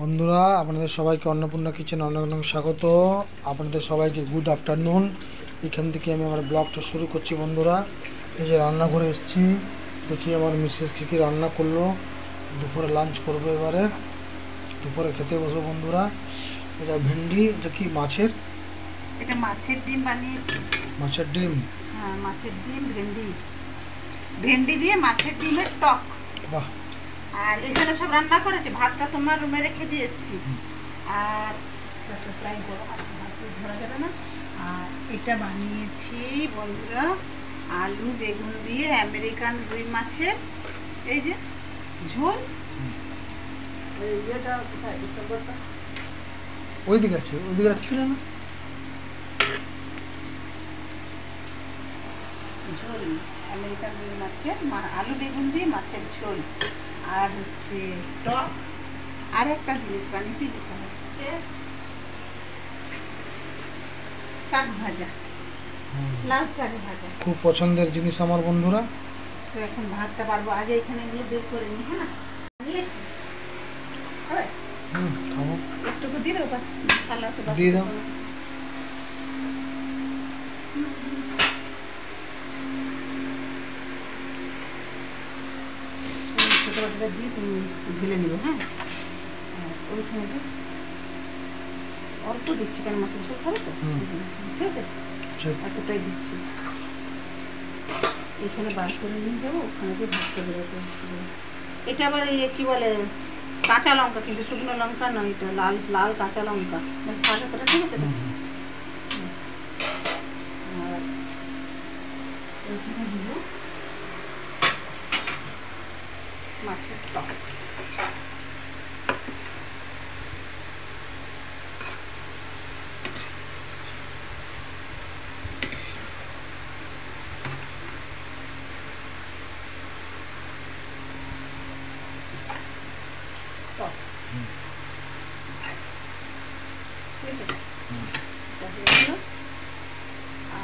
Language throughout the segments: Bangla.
বন্ধুরা আপনাদের সবাইকে অন্নপূর্ণা কিচেন অনেক অনেক স্বাগত। আপনাদের সবাইকে গুড আফটারনুন। এখান থেকে আমি আমার ব্লগটা শুরু করছি। বন্ধুরা এই যে রান্নাঘরে এসেছি, দেখি আমার মিসেস কী কী রান্না করলো। দুপুরে লাঞ্চ করবো, এবারে দুপুরে খেতে বসবো। বন্ধুরা এটা ভেন্ডি, এটা কি মাছের, এটা মাছের ডিম বানিয়েছি। মাছের ডিম? হ্যাঁ, মাছের ডিম, ভেন্ডি দিয়ে মাছের ডিমের টক। বাহ। আর এখানে সব রান্না করেছি, ভাতটা তোমার রুমে রেখে দিয়ে এসেছি। আর প্রায় গরম আছে, ভাত ধরা যাবে না। আর এটা বানিয়েছি বন্ধুরা আলু বেগুন দিয়ে আমেরিকান রুই মাছের এই যে ঝোল। ওইদিকে আছে, ওইদিকে রাখছিল না ঝোল, আমেরিকান রুই মাছের আলু বেগুন দিয়ে মাছের ঝোল। আর হচ্ছে টক। আর একটা জিনিস বানিয়েছি, যেটা হচ্ছে শাক ভাজা, লাল শাক ভাজা। খুব পছন্দের জিনিস আমার। বন্ধুরা তো এখন ভাতটা পারবো, আগে এখানে এগুলো বের করে নি। হ্যাঁ, নিয়েছি খাবো, একটুকু দিয়ে দেবো, দিয়ে দাও। ছোটোটা দিয়ে তুমি ঢেলে নিবে। হ্যাঁ, ওইখানে যে অল্প দিচ্ছি, কারণ মাছের ঝোল খাবে তো, ঠিক আছে, এতটাই দিচ্ছি। এখানে বার করে নিয়ে যাবো, ওখানে যে ভাতটা বেরোতে। এটা আবার এই কি বলে কাঁচা লঙ্কা, কিন্তু শুকনো লঙ্কা নয়, এটা লাল লাল কাঁচা লঙ্কা। শাকের কথা ঠিক আছে তো। আর এখানে দিব মাছের টক।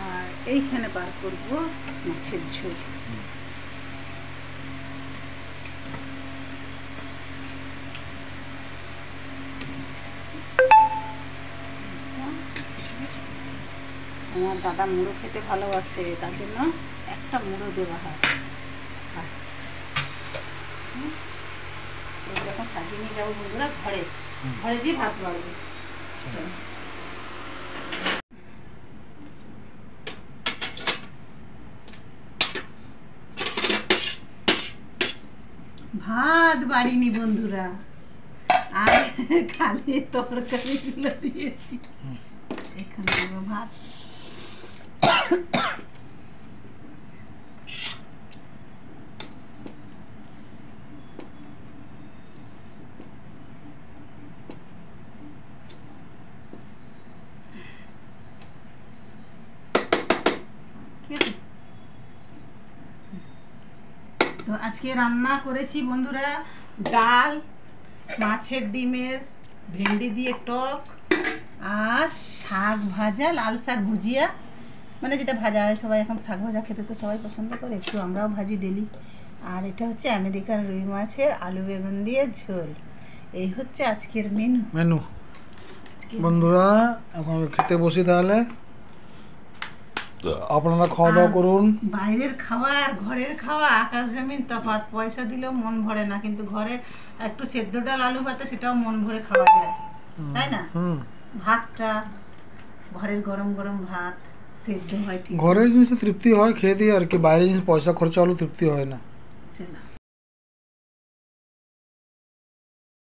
আর এইখানে বার করবো মাছের ঝোল। আমার দাদা মুড়ো খেতে ভালোবাসে, তার জন্য একটা মুড়ো দেওয়া হয়। বাস, এখন সাজিয়ে নিয়ে যাবো বন্ধুরা ঘরে। ঘরে যেয়ে ভাত বাড়বো। ভাত বাড়িনি বন্ধুরা, আর খালি তরকারিগুলো দিয়েছি। এখানে দেবো ভাত। তো আজকে রান্না করেছি বন্ধুরা ডাল, মাছের ডিমের ভেন্ডি দিয়ে টক, আর শাক ভাজা, লাল শাক ভুজিয়া, মানে যেটা ভাজা হয়। সবাই এখন শাক ভাজা খেতে তো সবাই পছন্দ করে, একটু আমরাও ভাজি ডেলি। আর এটা হচ্ছে আমেরিকান রুই মাছের আলু বেগুন দিয়ে ঝোল। এই হচ্ছে আজকের মেনু। বন্ধুরা এখন খেতে বসি, তাহলে আপনারা খাওয়া দাওয়া করুন। বাইরের খাওয়া আর ঘরের খাওয়া আকাশ জমিন তফাৎ। পয়সা দিলেও মন ভরে না, কিন্তু ঘরের একটু সেদ্ধ ডাল আলু ভাতে সেটাও মন ভরে খাওয়া যায়, তাই না? ভাতটা ঘরের গরম গরম ভাত সেদ্ধ হয়, ঠিক। ঘরের জিনিসে তৃপ্তি হয় খেয়ে দিয়ে, আর কি বাইরের জিনিস পয়সা খরচা হলেও তৃপ্তি হয় না।